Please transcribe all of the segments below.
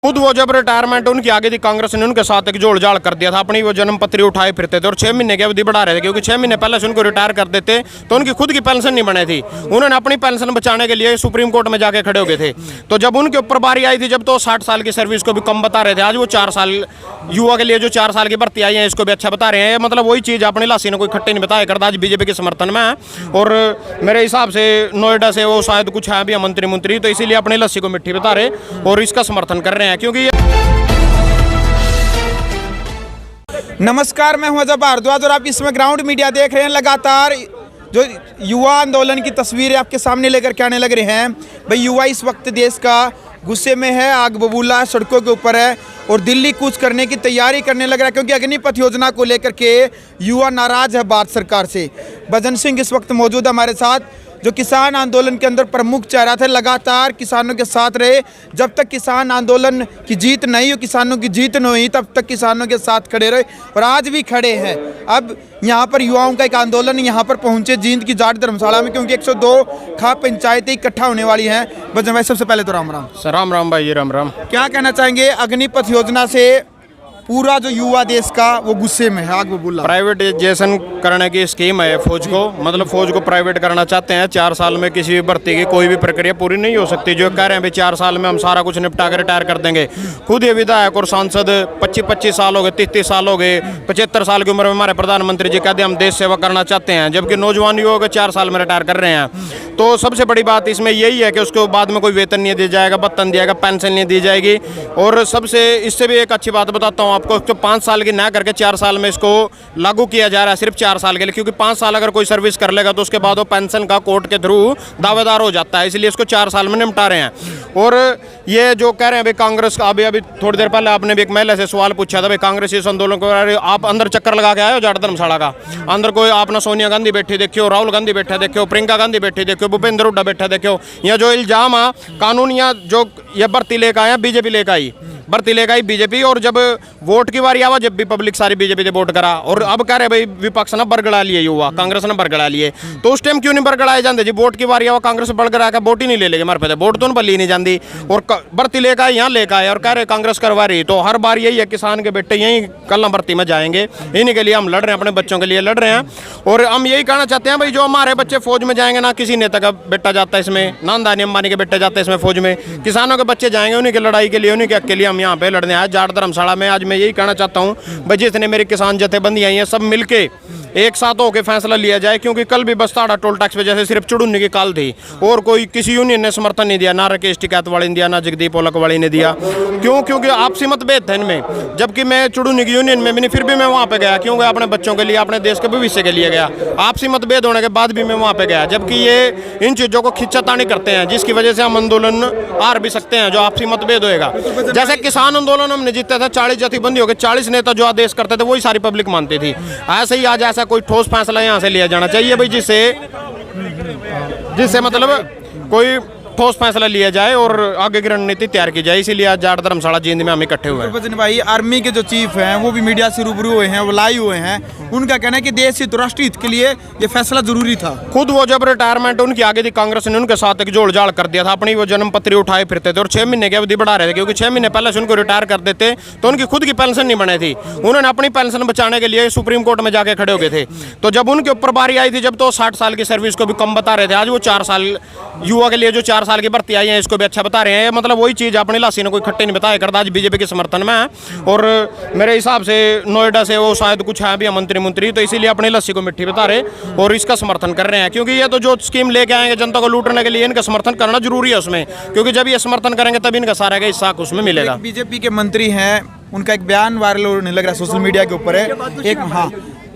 खुद वो जब रिटायरमेंट उनकी आगे थी, कांग्रेस ने उनके साथ एक जोड़ जाड़ कर दिया था, अपनी वो जन्म पत्री उठाए फिरते थे और 6 महीने की अवधि बढ़ा रहे थे, क्योंकि 6 महीने पहले से उनको रिटायर कर देते तो उनकी खुद की पेंशन नहीं बने थी। उन्होंने अपनी पेंशन बचाने के लिए सुप्रीम कोर्ट में जाके खड़े हो गए थे। तो जब उनके ऊपर बारी आई थी, जब तो 60 साल की सर्विस को भी कम बता रहे थे, आज वो 4 साल युवा के लिए जो 4 साल की भर्ती आई है इसको भी अच्छा बता रहे हैं। मतलब वही चीज़ अपनी लासी ने कोई खट्टे नहीं बताया करता, आज बीजेपी के समर्थन में है। और मेरे हिसाब से नोएडा से वो शायद कुछ है भी मंत्री, तो इसीलिए अपनी लस्सी को मिट्टी बता रहे और इसका समर्थन कर रहे हैं, क्योंकि नमस्कार, मैं हूं अजय भारद्वाज और आप इसमें ग्राउंड मीडिया देख रहे हैं। लगातार जो युवा आंदोलन की तस्वीरें आपके सामने लेकर के आने लग रहे हैं। भाई युवा इस वक्त देश का गुस्से में है, आग बबूला सड़कों के ऊपर है और दिल्ली कूच करने की तैयारी करने लग रहा है, क्योंकि अग्निपथ योजना को लेकर के युवा नाराज है भारत सरकार से। भजन सिंह इस वक्त मौजूद है हमारे साथ, जो किसान आंदोलन के अंदर प्रमुख चेहरा थे, लगातार किसानों के साथ रहे। जब तक किसान आंदोलन की जीत नहीं हुई, किसानों की जीत नहीं हुई, तब तक किसानों के साथ खड़े रहे और आज भी खड़े हैं। अब यहाँ पर युवाओं का एक आंदोलन यहाँ पर पहुँचे जींद की जाट धर्मशाला में, क्योंकि 102 खाप पंचायतें इकट्ठा होने वाली हैं। भजन भाई, सबसे पहले तो राम राम। सर राम राम भाई जी, राम राम। क्या कहना चाहेंगे? अग्निपथ योजना से पूरा जो युवा देश का वो गुस्से में है, आग बबूला। प्राइवेटाइजेशन करने की स्कीम है फौज को, मतलब फौज को प्राइवेट करना चाहते हैं। 4 साल में किसी भी भर्ती की कोई भी प्रक्रिया पूरी नहीं हो सकती। जो कह रहे हैं भाई 4 साल में हम सारा कुछ निपटा कर रिटायर कर देंगे। खुद ये विधायक और सांसद 25-25 साल हो गए, 33 साल हो गए, 75 साल की उम्र में हमारे प्रधानमंत्री जी कहते हैं हम देश सेवा करना चाहते हैं, जबकि नौजवान युवक 4 साल में रिटायर कर रहे हैं। तो सबसे बड़ी बात इसमें यही है कि उसको बाद में कोई वेतन नहीं दिया जाएगा, भत्तन दिया जाएगा, पेंशन नहीं दी जाएगी। और सबसे इससे भी एक अच्छी बात बताता हूँ आपको, तो 5 साल की ना करके 4 साल में इसको लागू किया जा रहा है, सिर्फ 4 साल के लिए, क्योंकि 5 साल अगर कोई सर्विस कर लेगा तो उसके बाद वो पेंशन का कोर्ट के थ्रू दावेदार हो जाता है, इसलिए इसको 4 साल में निपटा रहे हैं। और ये जो कह रहे हैं भाई कांग्रेस का, अभी थोड़ी देर पहले आपने भी एक महिला से सवाल पूछा था, भाई कांग्रेस इस आंदोलन को, आप अंदर चक्कर लगा के आए हो जाट धर्मशाला का? अंदर कोई आपने सोनिया गांधी बैठी देखियो, राहुल गांधी बैठा देखियो, प्रियंका गांधी बैठी देखियो, भूपेंद्र हुड्डा बैठा देखियो। यह जो इल्जाम है कानून, या जो ये भर्ती लेकर आया बीजेपी लेकर आई, भर्ती लेकर आई बीजेपी। और जब वोट की बारी आवा, जब भी पब्लिक सारी बीजेपी ने वोट करा, और अब कह रहे भाई विपक्ष ने बरगड़ा लिए, युवा कांग्रेस ने बरगड़ा लिए, तो उस टाइम क्यों नहीं बरगड़ाए जाते जी? वोट की बारी आवा, कांग्रेस बरगड़ा कर वोट ही नहीं ले लेंगे, हमारे पे वोट तो उन ली नहीं जाती। और भर्ती लेकर आए, यहाँ लेकर आए और कह रहे कांग्रेस करवा रही। तो हर बार यही है, किसान के बेटे यही कल भर्ती में जाएंगे, इन्हीं के लिए हम लड़ रहे हैं, अपने बच्चों के लिए लड़ रहे हैं। और हम यही कहना चाहते हैं भाई, जो हमारे बच्चे फौज में जाएंगे, ना किसी नेता का बेटा जाता है इसमें, ना अंबानी अंबानी के बेटे जाते हैं इसमें फौज में, किसानों के बच्चे जाएंगे, उन्हीं की लड़ाई के लिए, उन्हीं के हक के लिए हम यहाँ पे लड़ने आए जाट धर्मशाला में। आज मैं यही कहना चाहता हूँ भाई, जितने मेरी किसान जथेबंदी आई हैं, सब मिलके एक साथ होकर फैसला लिया जाए, क्योंकि कल भी बस्ताड़ा टोल टैक्स वजह से सिर्फ चुड़ुन्नी की काल थी और कोई किसी यूनियन ने समर्थन नहीं दिया, ना राकेश टिकैत वाले ने दिया, ना जगदीप ओलक वाले ने दिया। क्यों? क्योंकि आपसी मतभेद थे इनमें। जबकि मैं चुड़ुन्नी की यूनियन में भी नहीं, फिर भी मैं वहाँ पे गया, क्योंकि अपने बच्चों के लिए, अपने देश के भविष्य के लिए गया। आपसी मतभेद होने के बाद भी मैं वहाँ पे गया, जबकि ये इन चीज़ों को खिंचातानी करते हैं, जिसकी वजह से हम आंदोलन हार भी सकते हैं, जो आपसी मतभेद होएगा। जैसे किसान आंदोलन हमने जीता था, 40 जथेबंदी हो गए, 40 नेता जो आदेश करते थे वही सारी पब्लिक मानती थी। ऐसे ही आज ऐसा कोई ठोस फैसला यहाँ से लिया जाना चाहिए भाई, जिससे मतलब कोई ठोस फैसला लिया जाए और आगे की रणनीति तैयार की जाए। इसीलिए आज जाट धर्मशाला जींद में हम इकट्ठे हुए हैं। भजन भाई, आर्मी के जो चीफ हैं वो भी मीडिया से रूबरू हुए हैं, वो लाइव हुए हैं। उनका कहना है कि देश हित, राष्ट्रीय हित के लिए ये फैसला जरूरी था। खुद वो जब रिटायरमेंट उनकी आगे थी, कांग्रेस ने उनके साथ एक जोड़ जाड़ कर दिया था, अपनी वो जन्म पत्री उठाए फिरते थे और 6 महीने की अवधि बढ़ा रहे थे, क्योंकि 6 महीने पहले से उनको रिटायर कर देते तो उनकी खुद की पेंशन नहीं बने थी। उन्होंने अपनी पेंशन बचाने के लिए सुप्रीम कोर्ट में जाके खड़े हो गए थे। तो जब उनके ऊपर बारी आई थी, जब तो 60 साल की सर्विस को भी कम बता रहे थे, आज वो 4 साल युवा के लिए जो 4 साल की भर्ती आई है इसको भी अच्छा बता रहे हैं। मतलब वही चीज़ अपनी लासी ने कोई खट्टे नहीं बताया करता, आज बीजेपी के समर्थन में है। और मेरे हिसाब से नोएडा से वो शायद कुछ है भी मंत्री, तो इसीलिए अपनी लस्सी को मिट्टी बता रहे और इसका समर्थन कर रहे हैं, क्योंकि ये तो जो स्कीम लेके आएंगे जनता को लूटने के लिए, इनका समर्थन करना जरूरी है उसमें, क्योंकि जब ये समर्थन करेंगे तब इनका सारा का हिस्सा उसमें मिलेगा। बीजेपी के मंत्री हैं, उनका एक बयान वायरल होने लग रहा है सोशल मीडिया के ऊपर है।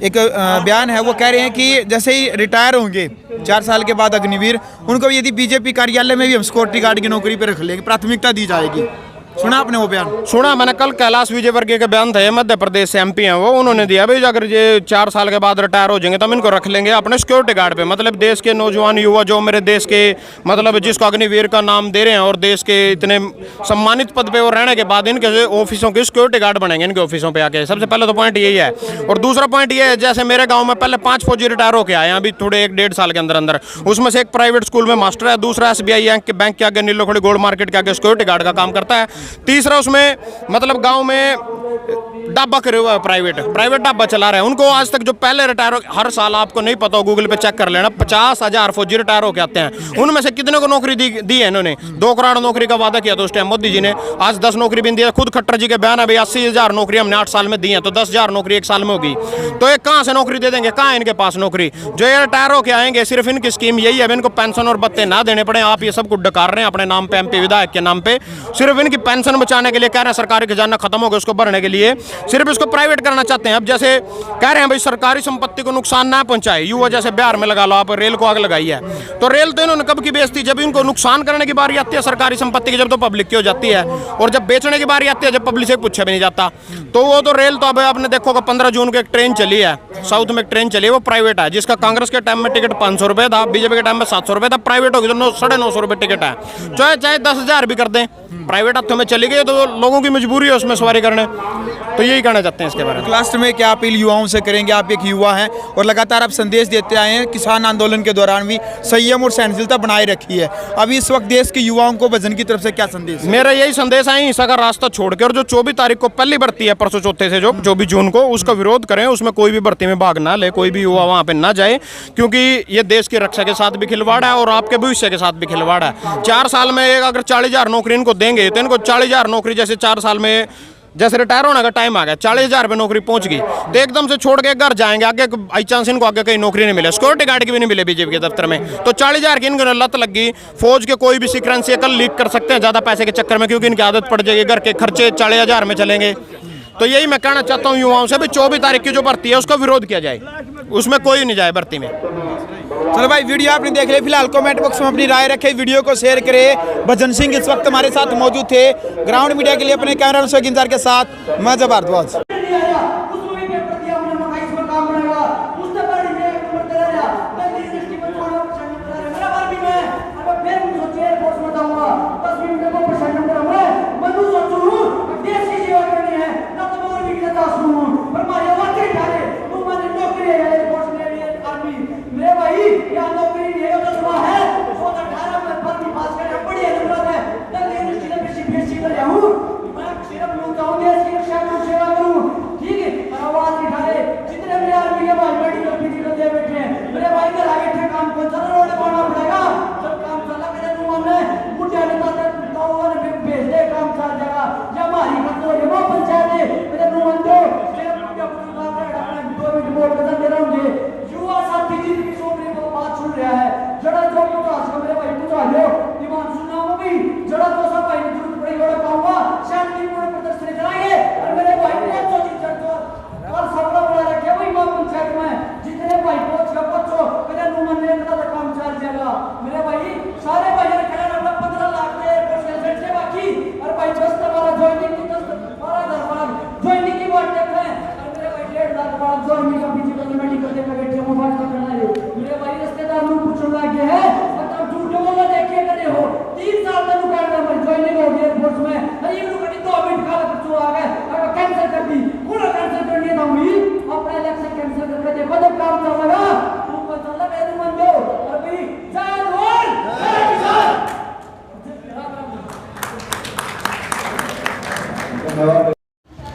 एक बयान है, वो कह रहे हैं कि जैसे ही रिटायर होंगे 4 साल के बाद अग्निवीर, उनको यदि बीजेपी कार्यालय में भी हम सिक्योरिटी गार्ड की नौकरी पर रख लेंगे, प्राथमिकता दी जाएगी। सुना आपने वो बयान? सुना मैंने, कल कैलाश विजयवर्गीय का बयान था, मध्य प्रदेश से MP हैं वो, उन्होंने दिया भाई अगर ये 4 साल के बाद रिटायर हो जाएंगे तो हम इनको रख लेंगे अपने सिक्योरिटी गार्ड पे। मतलब देश के नौजवान युवा जो मेरे देश के, मतलब जिसको अग्निवीर का नाम दे रहे हैं और देश के इतने सम्मानित पद पे वो रहने के बाद इनके ऑफिसों के सिक्योरिटी गार्ड बनेंगे, इनके ऑफिसों पे आके। सबसे पहले तो पॉइंट यही है। और दूसरा पॉइंट ये है, जैसे मेरे गाँव में पहले 5 फौजी रिटायर होकर आए हैं अभी थोड़े 1-1.5 साल के अंदर अंदर, उसमें से एक प्राइवेट स्कूल में मास्टर है, दूसरा SBI बैंक के आगे नीलो खड़ी गोल्ड मार्केट के आगे सिक्योरिटी गार्ड का काम करता है, तीसरा उसमें मतलब गांव में ढाबा करे हुआ है, प्राइवेट ढाबा चला रहे हैं। उनको आज तक जो पहले रिटायर हो, हर साल आपको नहीं पता हो, गूगल पे चेक कर लेना, 50,000 फौजी रिटायर होके आते हैं। उनमें से कितने को नौकरी दी है इन्होंने? 2 करोड़ नौकरी का वादा किया था उस टाइम मोदी जी ने, आज 10 नौकरी भी दिया। खुद खट्टर जी के बयान है भाई 80,000 नौकरी हमने 8 साल में दी है, तो 10,000 नौकरी 1 साल में होगी। तो ये कहाँ से नौकरी दे देंगे? कहाँ है इनके पास नौकरी? जो ये रिटायर होके आएंगे, सिर्फ इनकी स्कीम यही है इनको पेंशन और भत्ते ना देने पड़े। आप ये सब कुछ डकार रहे हैं अपने नाम पे, MP विधायक के नाम पे, सिर्फ इनकी पेंशन बचाने के लिए कह रहे हैं। सरकारी खजाना खत्म हो गया, उसको भरने के लिए सिर्फ इसको प्राइवेट करना चाहते हैं। अब जैसे कह रहे हैं भाई सरकारी संपत्ति को नुकसान ना पहुंचाए, युवा जैसे बिहार में लगा लो आप, रेल को आग लगाई है, तो रेल तो इन्होंने कब की बेचती? जब इनको नुकसान करने की बारी आती है सरकारी संपत्ति की, जब तो पब्लिक की हो जाती है, और जब बेचने की बारी आती है जब पब्लिक से पूछा भी नहीं जाता। तो वो तो रेल तो अब आपने देखोगे 15 जून को एक ट्रेन चली है, साउथ में एक ट्रेन चली है, वो प्राइवेट है, जिसका कांग्रेस के टाइम में टिकट 500 रुपये था, बीजेपी के टाइम में 700 रुपये था, प्राइवेट होगी तो 950 रुपये टिकट है। चाहे 10,000 भी कर दें, प्राइवेट हाथों में चली गई तो लोगों की मजबूरी है उसमें सवारी करने। तो यही कहना चाहते हैं इसके बारे में। लास्ट में क्या अपील युवाओं से करेंगे? आप एक युवा हैं और लगातार आप संदेश देते आए हैं, किसान आंदोलन के दौरान भी संयम और सहनशीलता बनाए रखी है। अभी इस वक्त देश के युवाओं को भजन की तरफ से क्या संदेश? मेरा यही संदेश है, हिंसा का रास्ता छोड़ के, और जो 24 तारीख को पहली भर्ती है, परसों चौथे से जो 24 जून को, उसका विरोध करें। उसमें कोई भी भर्ती में भाग ना ले, कोई भी युवा वहाँ पे ना जाए, क्योंकि ये देश की रक्षा के साथ भी खिलवाड़ है और आपके भविष्य के साथ भी खिलवाड़ है। 4 साल में अगर 40,000 नौकरी इनको देंगे तो इनको 40,000 नौकरी जैसे 4 साल में जैसे रिटायर होने का टाइम आ गया, 40,000 पे नौकरी पहुंच गई, तो एकदम से छोड़ के घर जाएंगे, आगे बाई चांस इनको आगे कहीं नौकरी नहीं मिले, सिक्योरिटी गार्ड की भी नहीं मिले बीजेपी के दफ्तर में, तो 40,000 की इनको लत लग गई। फौज के कोई भी सीक्रेंस ये कल लीक कर सकते हैं ज़्यादा पैसे के चक्कर में, क्योंकि इनकी आदत पड़ जाएगी, घर के खर्चे 40,000 में चलेंगे। तो यही मैं कहना चाहता हूँ युवाओं से भी, 24 तारीख की जो भर्ती है उसका विरोध किया जाए, उसमें कोई नहीं जाए भर्ती में। चलो भाई, वीडियो आपने देख लिया, फिलहाल कमेंट बॉक्स में अपनी राय रखें, वीडियो को शेयर करें। भजन सिंह इस वक्त हमारे साथ मौजूद थे। ग्राउंड मीडिया के लिए अपने कैमरा से इंतजार के साथ मैं जब भारद्वाज।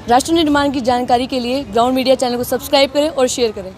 राष्ट्र निर्माण की जानकारी के लिए ग्राउंड मीडिया चैनल को सब्सक्राइब करें और शेयर करें।